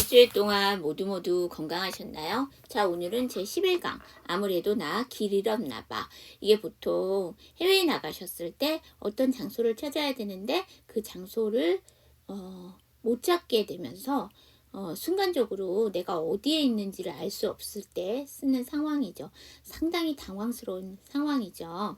일주일 동안 모두 건강하셨나요? 자, 오늘은 제 11강. 아무래도 나 길 잃었나 봐. 이게 보통 해외에 나가셨을 때 어떤 장소를 찾아야 되는데 그 장소를 못 찾게 되면서 순간적으로 내가 어디에 있는지를 알 수 없을 때 쓰는 상황이죠. 상당히 당황스러운 상황이죠.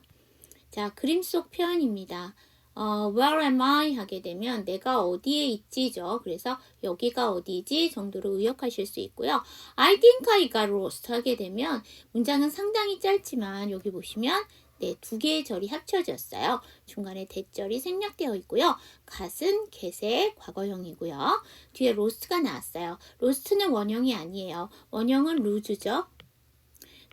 자, 그림 속 표현입니다. Where am I? 하게 되면 내가 어디에 있지죠. 그래서 여기가 어디지 정도로 의역하실 수 있고요. I think I got lost 하게 되면 문장은 상당히 짧지만 여기 보시면 네, 두 개의 절이 합쳐졌어요. 중간에 대절이 생략되어 있고요. gat은 get의 과거형이고요. 뒤에 lost가 나왔어요. lost는 원형이 아니에요. 원형은 lose죠.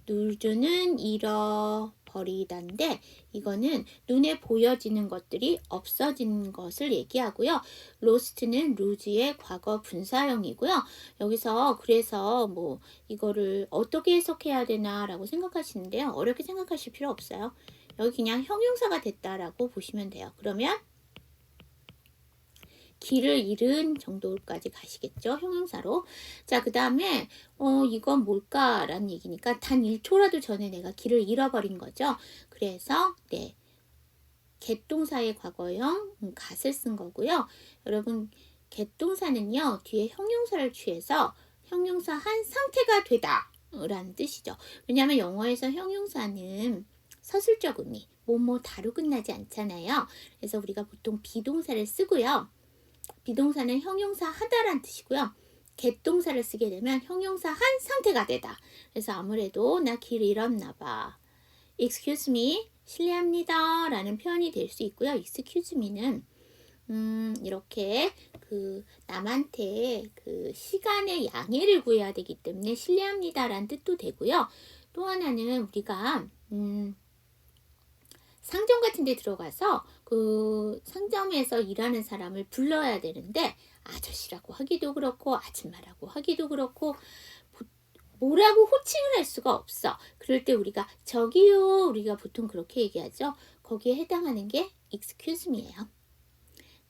lose는 잃어버리다인데 이거는 눈에 보여지는 것들이 없어진 것을 얘기하고요. lost는 lose의 과거 분사형이고요. 여기서 그래서 뭐 이거를 어떻게 해석해야 되나 라고 생각하시는데요. 어렵게 생각하실 필요 없어요. 여기 그냥 형용사가 됐다라고 보시면 돼요. 그러면 길을 잃은 정도까지 가시겠죠. 형용사로. 자, 그 다음에 이건 뭘까라는 얘기니까 단 1초라도 전에 내가 길을 잃어버린 거죠. 그래서 네, get 동사의 과거형 gat을 쓴 거고요. 여러분 get 동사는요. 뒤에 형용사를 취해서 형용사 한 상태가 되다 라는 뜻이죠. 왜냐하면 영어에서 형용사는 서술적 의미, 뭐뭐 다루 끝나지 않잖아요. 그래서 우리가 보통 비동사를 쓰고요. 비동사는 형용사 하다란 뜻이고요. get 동사를 쓰게 되면 형용사 한 상태가 되다. 그래서 아무래도 나 길 잃었나 봐. excuse me, 실례합니다 라는 표현이 될 수 있고요. excuse me는 이렇게 그 남한테 그 시간의 양해를 구해야 되기 때문에 실례합니다 라는 뜻도 되고요. 또 하나는 우리가 상점 같은 데 들어가서 그 상점에서 일하는 사람을 불러야 되는데 아저씨라고 하기도 그렇고 아줌마라고 하기도 그렇고 뭐라고 호칭을 할 수가 없어. 그럴 때 우리가 저기요 우리가 보통 그렇게 얘기하죠. 거기에 해당하는 게 excuse me예요.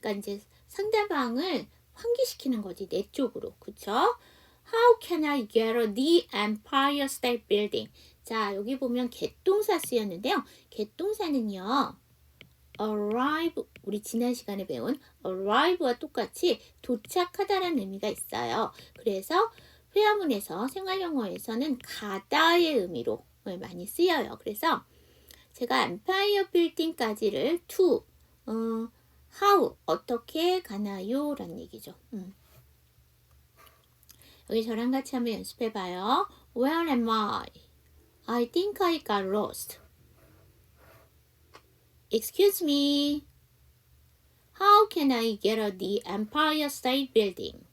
그러니까 이제 상대방을 환기시키는 거지 내 쪽으로. 그쵸? How can I get the Empire State Building? 자, 여기 보면 get 동사 쓰였는데요. get 동사는요. arrive, 우리 지난 시간에 배운 arrive와 똑같이 도착하다라는 의미가 있어요. 그래서 회화문에서 생활영어에서는 가다의 의미로 많이 쓰여요. 그래서 제가 Empire Building까지를 to, how, 어떻게 가나요? 라는 얘기죠. 여기 저랑 같이 한번 연습해봐요. Where am I? I think I got lost. Excuse me. How can I get the Empire State Building?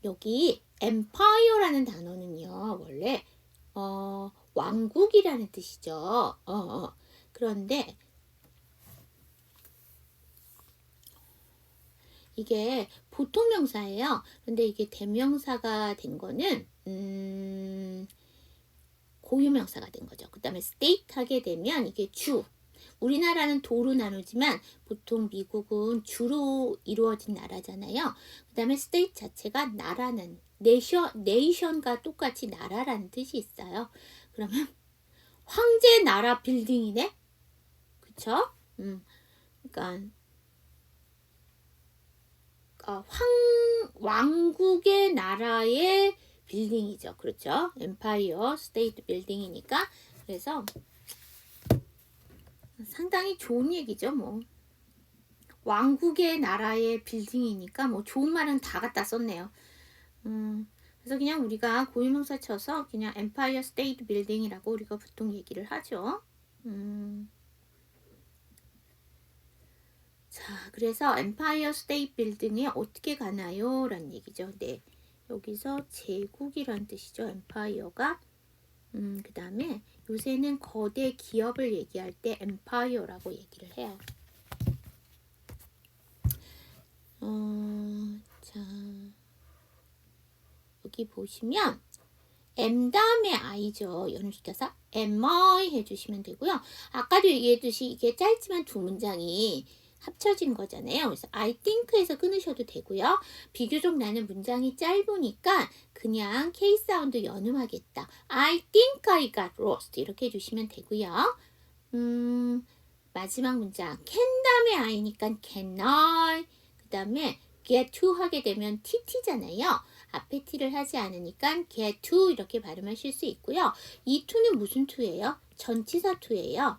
여기 Empire라는 단어는요. 원래 왕국이라는 뜻이죠. 그런데 이게 보통 명사예요. 근데 이게 대명사가 된 거는 고유명사가 된 거죠. 그 다음에 state 하게 되면 이게 주. 우리나라는 도로 나누지만 보통 미국은 주로 이루어진 나라잖아요. 그 다음에 state 자체가 나라는 네이션과 똑같이 나라라는 뜻이 있어요. 그러면 황제 나라 빌딩이네? 그쵸? 그러니까 왕국의 나라의 빌딩이죠. 그렇죠? 엠파이어 스테이트 빌딩이니까. 그래서 상당히 좋은 얘기죠. 뭐 왕국의 나라의 빌딩이니까 뭐 좋은 말은 다 갖다 썼네요. 그래서 그냥 우리가 고유명사 쳐서 그냥 엠파이어 스테이트 빌딩이라고 우리가 보통 얘기를 하죠. 자, 그래서 엠파이어 스테이트 빌딩에 어떻게 가나요? 라는 얘기죠. 네. 여기서 제국이란 뜻이죠. 엠파이어가. 그 다음에 요새는 거대 기업을 얘기할 때 엠파이어라고 얘기를 해요. 자, 여기 보시면 M 다음에 I죠. 연결시켜서 am I 해주시면 되고요. 아까도 얘기했듯이 이게 짧지만 두 문장이 합쳐진 거잖아요. 그래서 I think에서 끊으셔도 되고요. 비교적 나는 문장이 짧으니까 그냥 K 사운드 연음하겠다. I think I got lost 이렇게 해주시면 되고요. 마지막 문장 can 다음에 I니까 can I 그 다음에 get to 하게 되면 TT잖아요. 앞에 T를 하지 않으니까 get to 이렇게 발음하실 수 있고요. 이 to는 무슨 to예요? 전치사 to예요.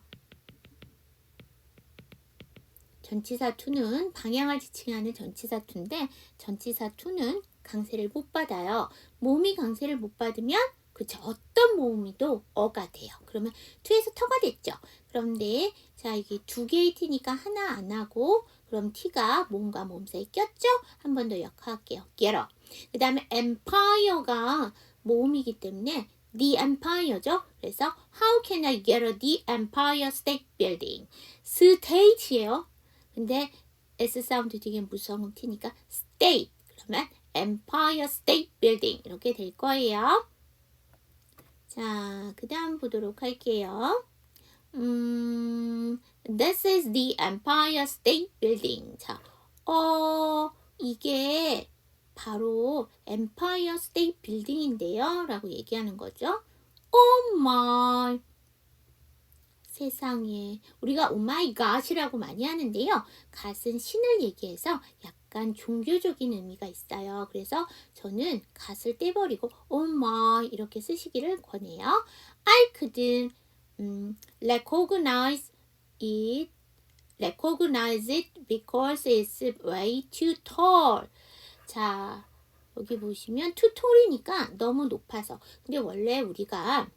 전치사 to는 방향을 지칭하는 전치사 to인데 전치사 to는 강세를 못 받아요. 모음이 강세를 못 받으면 그쵸 어떤 모음이도 어가 돼요. 그러면 to에서 터가 됐죠. 그런데 자 이게 두 개의 t니까 하나 안 하고 그럼 t가 모음과 모음 사이 꼈죠? 한 번 더 역할할게요. get up. 그 다음에 empire가 모음이기 때문에 the empire죠. 그래서 how can I get a the Empire State Building? state예요. 근데 S 사운드 뒤에 무성음 T니까 state 그러면 Empire State Building 이렇게 될 거예요. 자, 그 다음 보도록 할게요. This is the Empire State Building. 자, 이게 바로 Empire State Building인데요. 라고 얘기하는 거죠. Oh my. 세상에. 우리가 oh my god이라고 많이 하는데요. god은 신을 얘기해서 약간 종교적인 의미가 있어요. 그래서 저는 god을 떼버리고 oh my 이렇게 쓰시기를 권해요. I couldn't recognize it because it's way too tall. 자, 여기 보시면 too tall이니까 너무 높아서. 근데 원래 우리가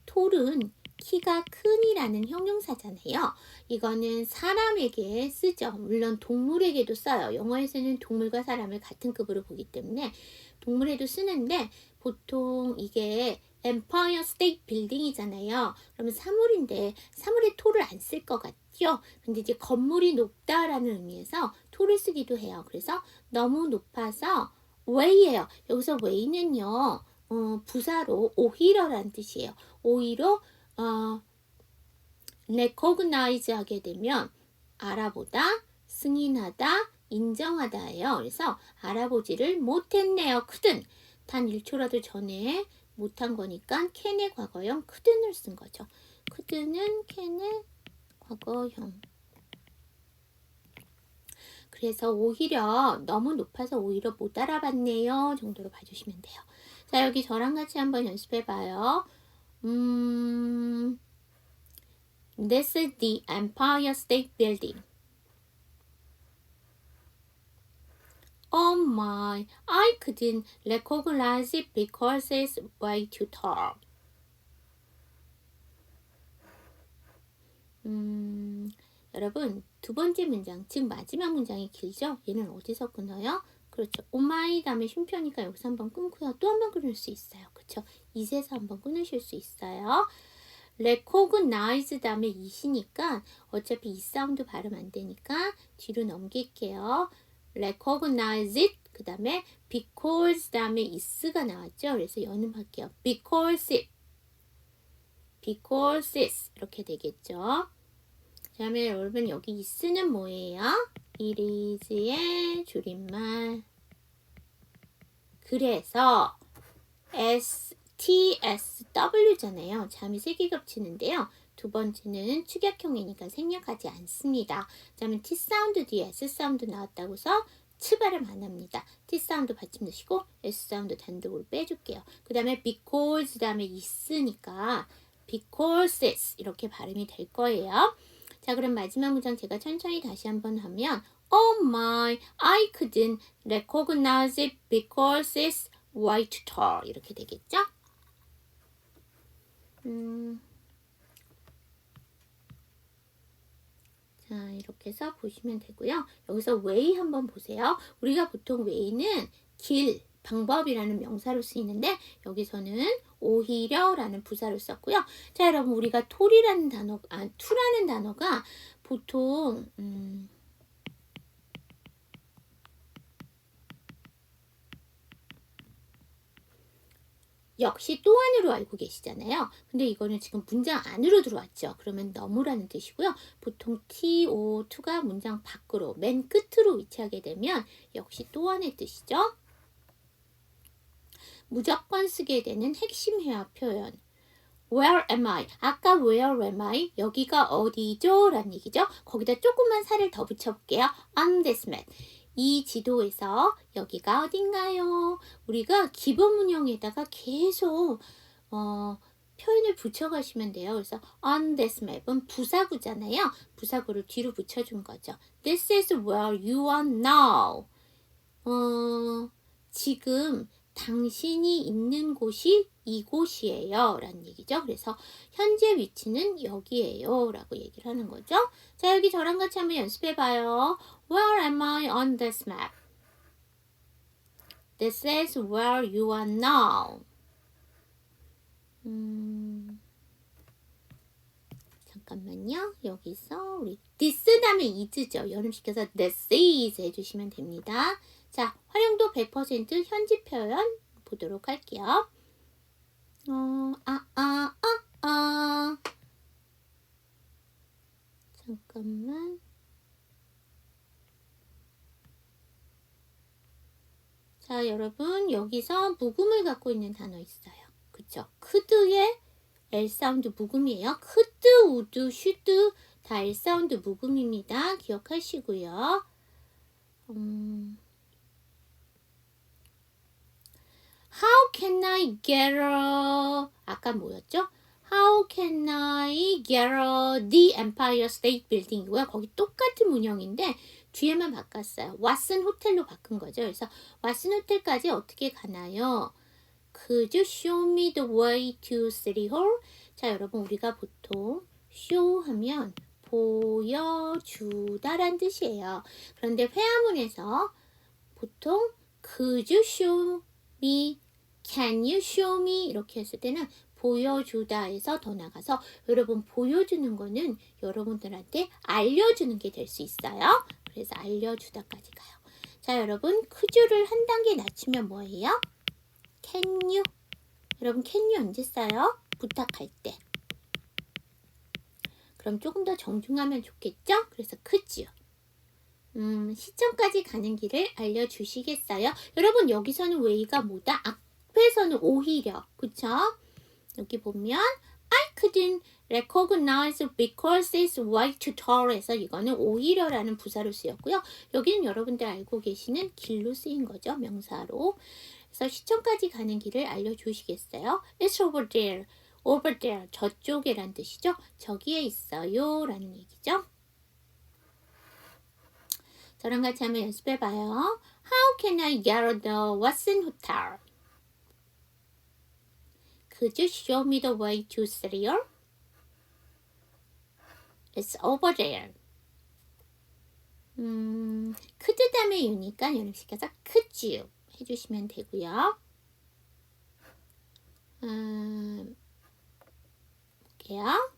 tall은 키가 큰이라는 형용사잖아요. 이거는 사람에게 쓰죠. 물론 동물에게도 써요. 영어에서는 동물과 사람을 같은 급으로 보기 때문에 동물에도 쓰는데 보통 이게 Empire State Building이잖아요. 그러면 사물인데 사물에 tall을 안 쓸 것 같죠? 근데 이제 건물이 높다라는 의미에서 tall을 쓰기도 해요. 그래서 너무 높아서 way예요. 여기서 way는요. 부사로 오히려라는 뜻이에요. 오히려 recognize 하게 되면 알아보다, 승인하다, 인정하다예요. 그래서 알아보지를 못했네요. couldn't. 단 1초라도 전에 못한 거니까 can의 과거형 couldn'을 쓴 거죠. couldn'은 can의 과거형. 그래서 오히려 너무 높아서 오히려 못 알아봤네요. 정도로 봐주시면 돼요. 자, 여기 저랑 같이 한번 연습해봐요. This is the Empire State Building. Oh my, I couldn't recognize it because it's way too tall. 여러분, 두 번째 문장, 즉 마지막 문장이 길죠? 얘는 어디서 끊어요? 그렇죠. 오마이 다음에 쉼표니까 여기서 한번 끊고요. 또 한번 끊을 수 있어요. 그렇죠. 이세서 한번 끊으실 수 있어요. recognize 다음에 it이니까 어차피 이 사운드 발음 안 되니까 뒤로 넘길게요. recognize it 그 다음에 because 다음에 is가 나왔죠. 그래서 연음할게요. because it because it's 이렇게 되겠죠. 그 다음에 여러분 여기 is는 뭐예요? it is의 줄임말. 그래서 TSW잖아요. 잠이 3개 겹치는데요. 두 번째는 축약형이니까 생략하지 않습니다. 그 다음에 T 사운드 뒤에 S 사운드 나왔다고 해서 치 발음 안 합니다. T 사운드 받침 넣으시고 S 사운드 단독으로 빼줄게요. 그 다음에 because 다음에 is니까 because it's 이렇게 발음이 될 거예요. 자, 그럼 마지막 문장 제가 천천히 다시 한번 하면 Oh my, I couldn't recognize it because it's way too tall 이렇게 되겠죠? 자, 이렇게 해서 보시면 되고요. 여기서 way 한번 보세요. 우리가 보통 way는 길, 방법이라는 명사로 쓰이는데 여기서는 오히려라는 부사로 썼고요. 자, 여러분 우리가 to라는 단어가 보통 역시 또 안으로 알고 계시잖아요. 근데 이거는 지금 문장 안으로 들어왔죠. 그러면 너무라는 뜻이고요. 보통 to가 문장 밖으로 맨 끝으로 위치하게 되면 역시 또 안의 뜻이죠. 무조건 쓰게 되는 핵심 회화 표현. Where am I? 아까 where am I? 여기가 어디죠? 라는 얘기죠. 거기다 조금만 살을 더 붙여볼게요. On this map. 이 지도에서 여기가 어딘가요? 우리가 기본 문형에다가 계속 표현을 붙여가시면 돼요. 그래서 on this map은 부사구잖아요. 부사구를 뒤로 붙여준 거죠. This is where you are now. 지금 당신이 있는 곳이 이곳이에요 라는 얘기죠. 그래서 현재 위치는 여기에요 라고 얘기를 하는 거죠. 자, 여기 저랑 같이 한번 연습해 봐요. Where am I on this map? This is where you are now. 잠깐만요. 여기서 우리 this 다음에 is죠. 연음시켜서 this is 해주시면 됩니다. 자, 활용도 100% 현지 표현 보도록 할게요. 잠깐만. 자, 여러분 여기서 묵음을 갖고 있는 단어 있어요. 그쵸? could의 L 사운드 묵음이에요. could, would, should 다 L 사운드 묵음입니다. 기억하시고요. How can I get a 아까 뭐였죠? How can I get a the Empire State Building이고요. 거기 똑같은 문형인데 뒤에만 바꿨어요. 왓슨 호텔로 바꾼 거죠. 그래서 왓슨 호텔까지 어떻게 가나요? Could you show me the way to City Hall? 자, 여러분 우리가 보통 show 하면 보여주다란 뜻이에요. 그런데 회화문에서 보통 Could you show me? Can you show me? 이렇게 했을 때는 보여주다에서 더 나가서 여러분 보여주는 거는 여러분들한테 알려주는 게 될 수 있어요. 그래서 알려주다까지 가요. 자, 여러분 could you를 한 단계 낮추면 뭐예요? Can you? 여러분 can you 언제 써요? 부탁할 때. 그럼 조금 더 정중하면 좋겠죠? 그래서 could you. 시점까지 가는 길을 알려주시겠어요? 여러분 여기서는 way가 뭐다? 앞에서는 오히려 그쵸? 여기 보면 I couldn't recognize because it's way too tall 해서 이거는 오히려라는 부사로 쓰였고요. 여기는 여러분들 알고 계시는 길로 쓰인 거죠. 명사로. 그래서 시점까지 가는 길을 알려주시겠어요? It's over there. over there. 저쪽에란 뜻이죠. 저기에 있어요. 라는 얘기죠. 저랑 같이 한번 연습해봐요. How can I get the Watson Hotel? Could you show me the way to City Hall? It's over there. could 다음에 유니까 연습시켜서 could you 해주시면 되고요. 볼게요.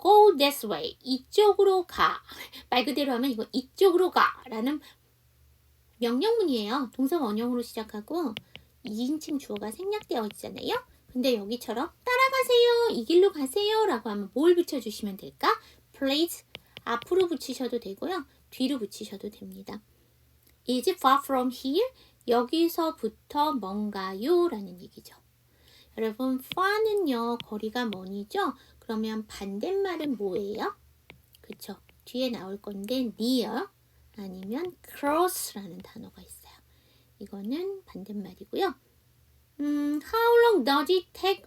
Go this way. 이쪽으로 가. 말 그대로 하면 이거 이쪽으로 가 라는 명령문이에요. 동사 원형으로 시작하고 2인칭 주어가 생략되어 있잖아요. 근데 여기처럼 따라가세요. 이 길로 가세요. 라고 하면 뭘 붙여주시면 될까? Please. 앞으로 붙이셔도 되고요. 뒤로 붙이셔도 됩니다. Is it far from here? 여기서부터 뭔가요? 라는 얘기죠. 여러분, far는요. 거리가 먼이죠? 그러면 반대말은 뭐예요? 그쵸? 뒤에 나올 건데 near 아니면 close라는 단어가 있어요. 이거는 반대말이고요. How long does it take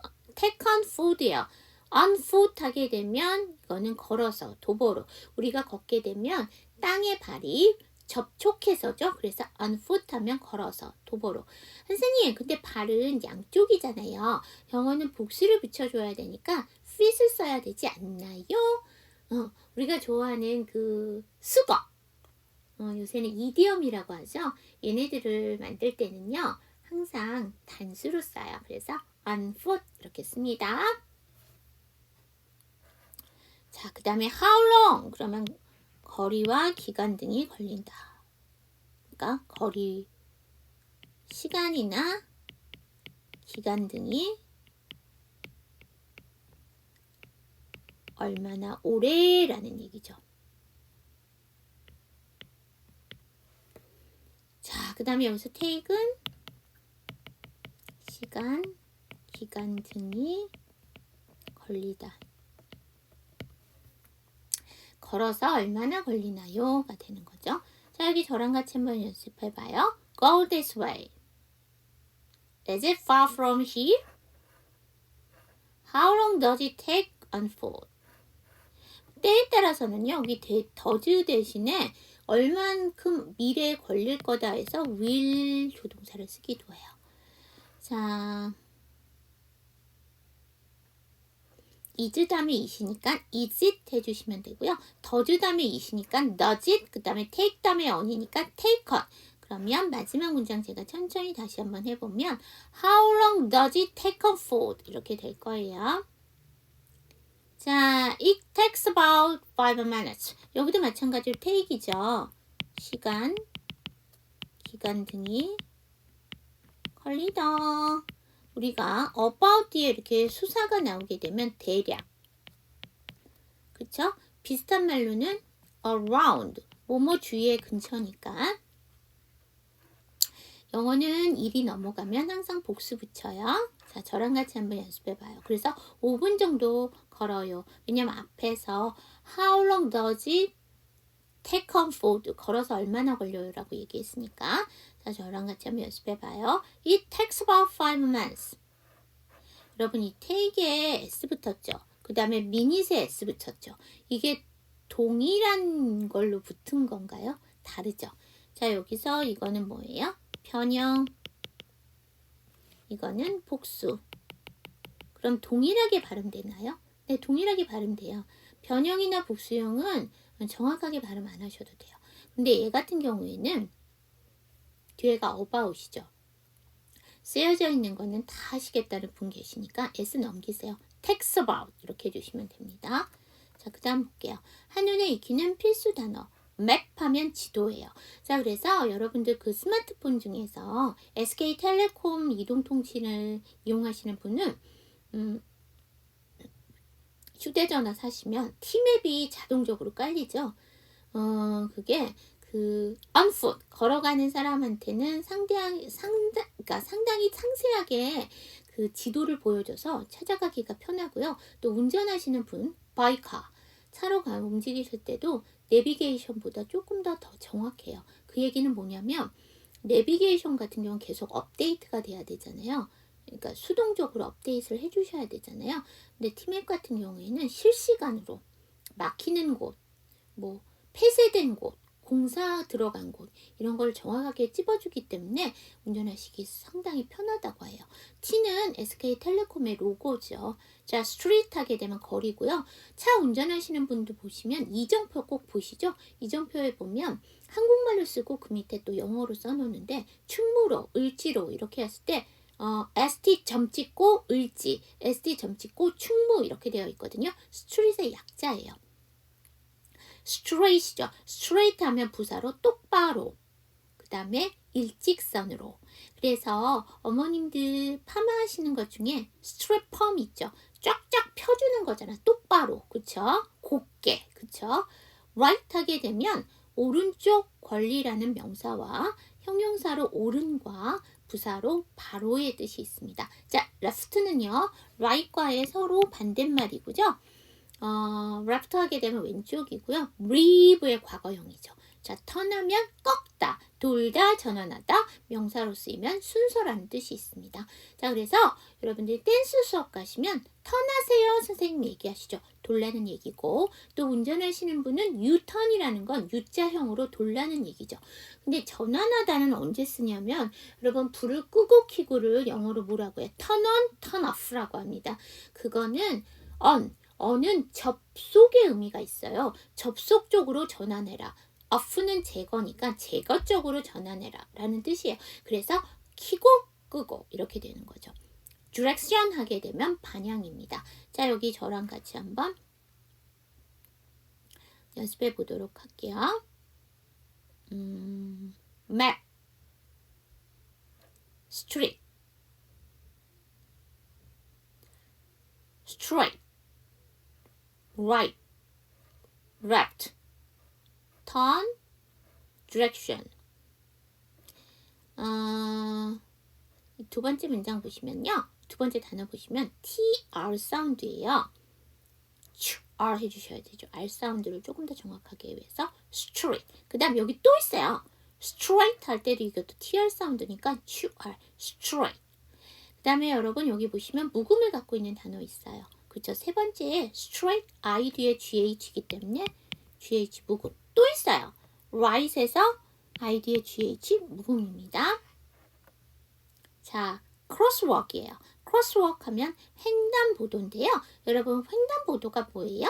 on foot이요. on foot 하게 되면 이거는 걸어서 도보로 우리가 걷게 되면 땅에 발이 접촉해서죠. 그래서 on foot 하면 걸어서 도보로. 선생님 근데 발은 양쪽이잖아요. 영어는 복수를 붙여줘야 되니까 feet을 써야 되지 않나요? 우리가 좋아하는 그 수거 요새는 이디엄이라고 하죠. 얘네들을 만들 때는요. 항상 단수로 써요. 그래서 on foot 이렇게 씁니다. 자, 그 다음에 how long 그러면 거리와 기간 등이 걸린다. 그러니까 거리, 시간이나 기간 등이 얼마나 오래라는 얘기죠. 자, 그 다음에 여기서 take은 시간, 기간 등이 걸리다. 걸어서 얼마나 걸리나요?가 되는 거죠. 자, 여기 저랑 같이 한번 연습해봐요. Go this way. Is it far from here? How long does it take unfold? 때에 따라서는요, 여기 does 대신에 얼만큼 미래에 걸릴 거다 해서 will 조동사를 쓰기도 해요. 자, is 다음에 it이니까 is it 해주시면 되고요. does 다음에 it이니까 does it, 그 다음에 take 다음에 on이니까 take on. 그러면 마지막 문장 제가 천천히 다시 한번 해보면 How long does it take on food? 이렇게 될 거예요. 자, it takes about 5 minutes. 여기도 마찬가지로 take이죠. 시간, 기간 등이 걸리다. 우리가 about 뒤에 이렇게 수사가 나오게 되면 대략, 그쵸? 비슷한 말로는 around, 뭐뭐 주위의 근처니까. 영어는 일이 넘어가면 항상 복수 붙여요. 자, 저랑 같이 한번 연습해봐요. 그래서 5분 정도 걸어요. 왜냐면 앞에서 How long does it take on food? 걸어서 얼마나 걸려요? 라고 얘기했으니까. 자, 저랑 같이 한번 연습해봐요. It takes about 5 minutes. 여러분, 이 take에 S 붙었죠? 그 다음에 minute에 S 붙였죠? 이게 동일한 걸로 붙은 건가요? 다르죠? 자, 여기서 이거는 뭐예요? 변형. 이거는 복수. 그럼 동일하게 발음되나요? 네, 동일하게 발음돼요. 변형이나 복수형은 정확하게 발음 안 하셔도 돼요. 근데 얘 같은 경우에는 뒤에가 about이죠. 쓰여져 있는 거는 다 하시겠다는 분 계시니까 S 넘기세요. takes about 이렇게 해주시면 됩니다. 자, 그 다음 볼게요. 한눈에 익히는 필수 단어. map 하면 지도예요. 자, 그래서 여러분들 그 스마트폰 중에서 SK텔레콤 이동통신을 이용하시는 분은 휴대전화 사시면 T맵이 자동적으로 깔리죠. 그게 on foot 걸어가는 사람한테는 상당히 상세하게 그 지도를 보여줘서 찾아가기가 편하고요. 또 운전하시는 분, by car 차로 움직이실 때도 내비게이션보다 조금 더 정확해요. 그 얘기는 뭐냐면 내비게이션 같은 경우는 계속 업데이트가 돼야 되잖아요. 그러니까 수동적으로 업데이트를 해주셔야 되잖아요. 근데 T맵 같은 경우에는 실시간으로 막히는 곳, 뭐 폐쇄된 곳, 공사 들어간 곳 이런 걸 정확하게 찝어주기 때문에 운전하시기 상당히 편하다고 해요. T는 SK텔레콤의 로고죠. 자, 스트리트 하게 되면 거리고요. 차 운전하시는 분도 보시면 이정표 꼭 보시죠. 이정표에 보면 한국말로 쓰고 그 밑에 또 영어로 써놓는데 충무로, 을지로 이렇게 했을 때 ST 점 찍고 을지, ST 점 찍고 충무 이렇게 되어 있거든요. 스트릿의 약자예요. straight이죠. straight 하면 부사로 똑바로. 그 다음에 일직선으로. 그래서 어머님들 파마하시는 것 중에 straight perm 있죠. 쫙쫙 펴주는 거잖아. 똑바로. 그쵸? 곱게. 그쵸? right 하게 되면 오른쪽 권리라는 명사와 형용사로 오른과 부사로 바로의 뜻이 있습니다. 자, left는요. right과의 서로 반대말이고요. left 하게 되면 왼쪽이고요. reve의 과거형이죠. 자, 턴하면 꺾다, 돌다, 전환하다, 명사로 쓰이면 순서라는 뜻이 있습니다. 자, 그래서 여러분들이 댄스 수업 가시면 턴하세요 선생님 얘기하시죠. 돌라는 얘기고 또 운전하시는 분은 유턴이라는 건 U자형으로 돌라는 얘기죠. 근데 전환하다는 언제 쓰냐면 여러분 불을 끄고 켜고를 영어로 뭐라고 해요? turn on, turn off라고 합니다. 그거는 on은 접속의 의미가 있어요. 접속 쪽으로 전환해라. off는 제거니까 제거 쪽으로 전환해라 라는 뜻이에요. 그래서 켜고 끄고 이렇게 되는 거죠. direction 하게 되면 방향입니다. 자, 여기 저랑 같이 한번 연습해 보도록 할게요. map, street, straight, right, left, turn, direction. 두 번째 문장 보시면요. 두 번째 단어 보시면 TR 사운드예요. R 해주셔야 되죠. R 사운드를 조금 더 정확하게 위해서 straight. 그 다음 여기 또 있어요. straight 할 때도 이것도 TR 사운드니까 QR, straight. 그 다음에 여러분 여기 보시면 묵음을 갖고 있는 단어 있어요. 그쵸? 세 번째에 straight, I 뒤에 GH이기 때문에 GH 묵음. 또 있어요. right에서 I 뒤에 GH 묵음입니다. 자, crosswalk이에요. crosswalk 하면 횡단보도인데요. 여러분 횡단보도가 뭐예요?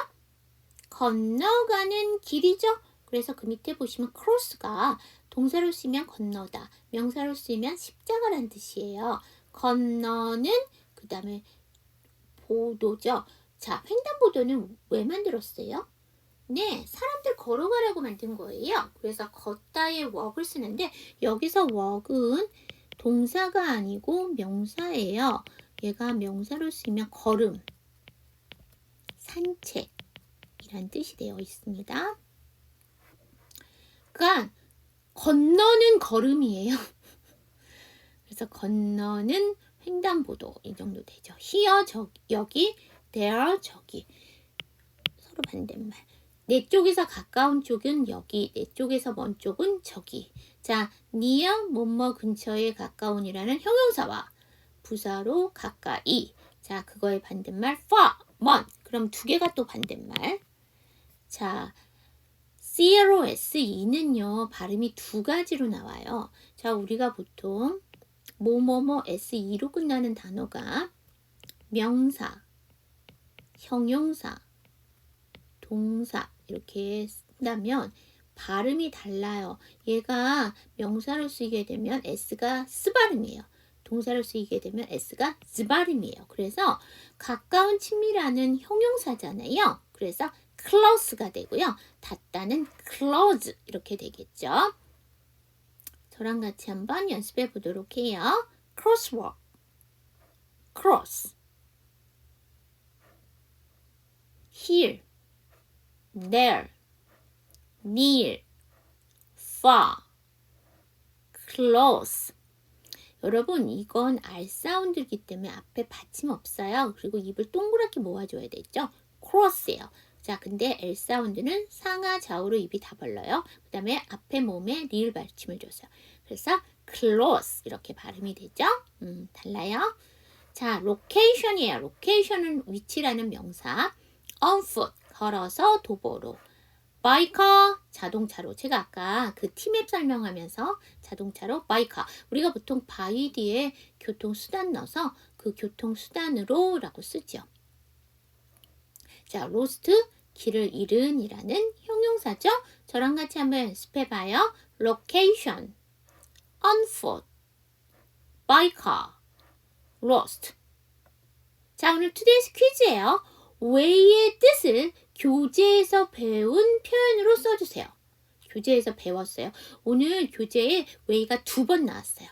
건너가는 길이죠. 그래서 그 밑에 보시면 cross가 동사로 쓰면 건너다, 명사로 쓰면 십자가란 뜻이에요. 건너는 그 다음에 보도죠. 자, 횡단보도는 왜 만들었어요? 네, 사람들 걸어가라고 만든 거예요. 그래서 걷다의 walk을 쓰는데 여기서 walk은 동사가 아니고 명사예요. 얘가 명사로 쓰면 걸음, 산책이란 뜻이 되어 있습니다. 그러니까 건너는 걸음이에요. 그래서 건너는 횡단보도 이 정도 되죠. here, 여기, there, 저기. 서로 반대말. 내 쪽에서 가까운 쪽은 여기, 내 쪽에서 먼 쪽은 저기. 자, near, 뭐뭐 근처에 가까운이라는 형용사와 부사로 가까이. 자, 그거의 반대말 far, 먼. 그럼 두 개가 또 반대말. 자, CLOSE는요, 발음이 두 가지로 나와요. 자, 우리가 보통 뭐뭐뭐 SE로 끝나는 단어가 명사, 형용사, 동사 이렇게 쓴다면 발음이 달라요. 얘가 명사로 쓰이게 되면 S가 스 발음이에요. 동사로 쓰이게 되면 S가 즈 발음이에요. 그래서 가까운 친밀하는 형용사잖아요. 그래서 close가 되고요. 닿다는 close 이렇게 되겠죠. 저랑 같이 한번 연습해 보도록 해요. crosswalk, cross, here, there, near, far, close. 여러분 이건 R 사운드이기 때문에 앞에 받침 없어요. 그리고 입을 동그랗게 모아줘야 되죠. cross예요. 자, 근데 L 사운드는 상하 좌우로 입이 다 벌려요. 그 다음에 앞에 몸에 리을 받침을 줬어요. 그래서 close 이렇게 발음이 되죠. 달라요. 자, location이에요. location은 위치라는 명사. on foot, 걸어서 도보로. by car, 자동차로. 제가 아까 그 T맵 설명하면서 자동차로 by car. 우리가 보통 by 뒤에 교통수단 넣어서 그 교통수단으로 라고 쓰죠. 자, lost, 길을 잃은 이라는 형용사죠. 저랑 같이 한번 연습해봐요. location, on foot, by car, lost. 자, 오늘 today's 퀴즈예요. way의 뜻을 교재에서 배운 표현으로 써주세요. 교재에서 배웠어요. 오늘 교재에 way가 2번 나왔어요.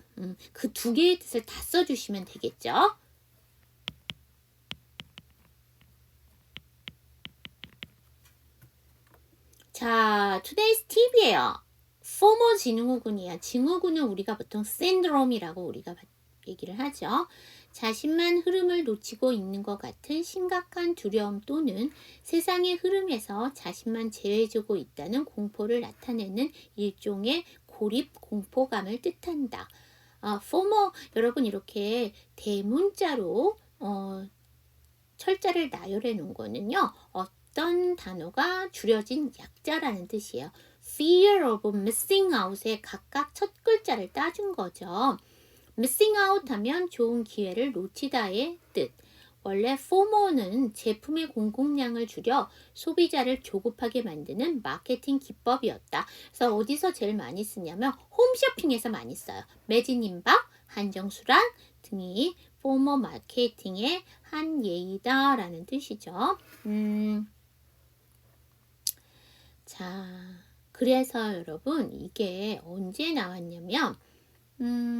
그 두 개의 뜻을 다 써주시면 되겠죠. 자, today's 팁이에요. former 진우군이에요. 진우군은 우리가 보통 syndrome이라고 우리가 얘기를 하죠. 자신만 흐름을 놓치고 있는 것 같은 심각한 두려움 또는 세상의 흐름에서 자신만 제외되고 있다는 공포를 나타내는 일종의 고립 공포감을 뜻한다. former 여러분 이렇게 대문자로 철자를 나열해 놓은 거는요. 어떤 단어가 줄여진 약자라는 뜻이에요. Fear of missing out의 각각 첫 글자를 따준 거죠. missing out 하면 좋은 기회를 놓치다의 뜻. 원래 FOMO는 제품의 공급량을 줄여 소비자를 조급하게 만드는 마케팅 기법이었다. 그래서 어디서 제일 많이 쓰냐면 홈쇼핑에서 많이 써요. 매진임박, 한정수량 등이 FOMO 마케팅의 한 예이다라는 뜻이죠. 자, 그래서 여러분 이게 언제 나왔냐면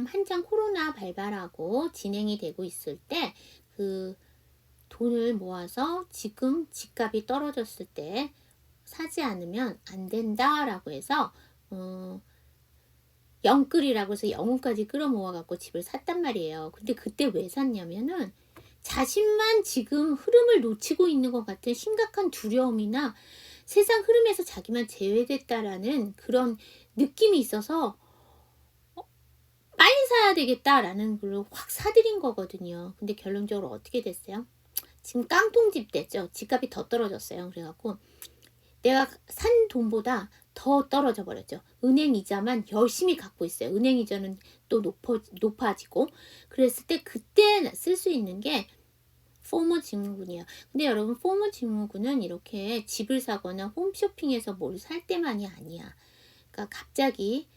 한창 코로나 발발하고 진행이 되고 있을 때 그 돈을 모아서 지금 집값이 떨어졌을 때 사지 않으면 안 된다라고 해서 영끌이라고 해서 영혼까지 끌어모아갖고 집을 샀단 말이에요. 근데 그때 왜 샀냐면은 자신만 지금 흐름을 놓치고 있는 것 같은 심각한 두려움이나 세상 흐름에서 자기만 제외됐다라는 그런 느낌이 있어서 빨리 사야 되겠다라는 걸로 확 사들인 거거든요. 근데 결론적으로 어떻게 됐어요? 지금 깡통집 됐죠. 집값이 더 떨어졌어요. 그래갖고 내가 산 돈보다 더 떨어져 버렸죠. 은행 이자만 열심히 갖고 있어요. 은행 이자는 또 높아지고 그랬을 때 그때 쓸 수 있는 게 포모 증후군이에요. 근데 여러분 포모 증후군은 이렇게 집을 사거나 홈쇼핑에서 뭘 살 때만이 아니야. 그러니까 갑자기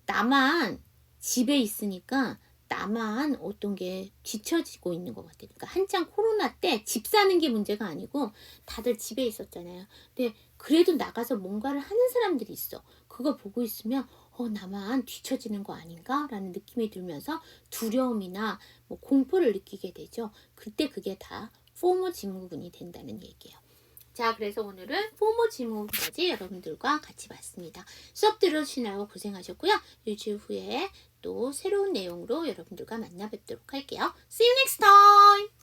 나만 집에 있으니까 나만 어떤 게 뒤처지고 있는 것 같아요. 그러니까 한창 코로나 때 집 사는 게 문제가 아니고 다들 집에 있었잖아요. 근데 그래도 나가서 뭔가를 하는 사람들이 있어. 그거 보고 있으면 나만 뒤처지는 거 아닌가? 라는 느낌이 들면서 두려움이나 뭐 공포를 느끼게 되죠. 그때 그게 다 포모 증후군이 된다는 얘기예요. 자, 그래서 오늘은 포모 증후군까지 여러분들과 같이 봤습니다. 수업 들어주시느라고 고생하셨고요. 일주일 후에 또 새로운 내용으로 여러분들과 만나 뵙도록 할게요. See you next time!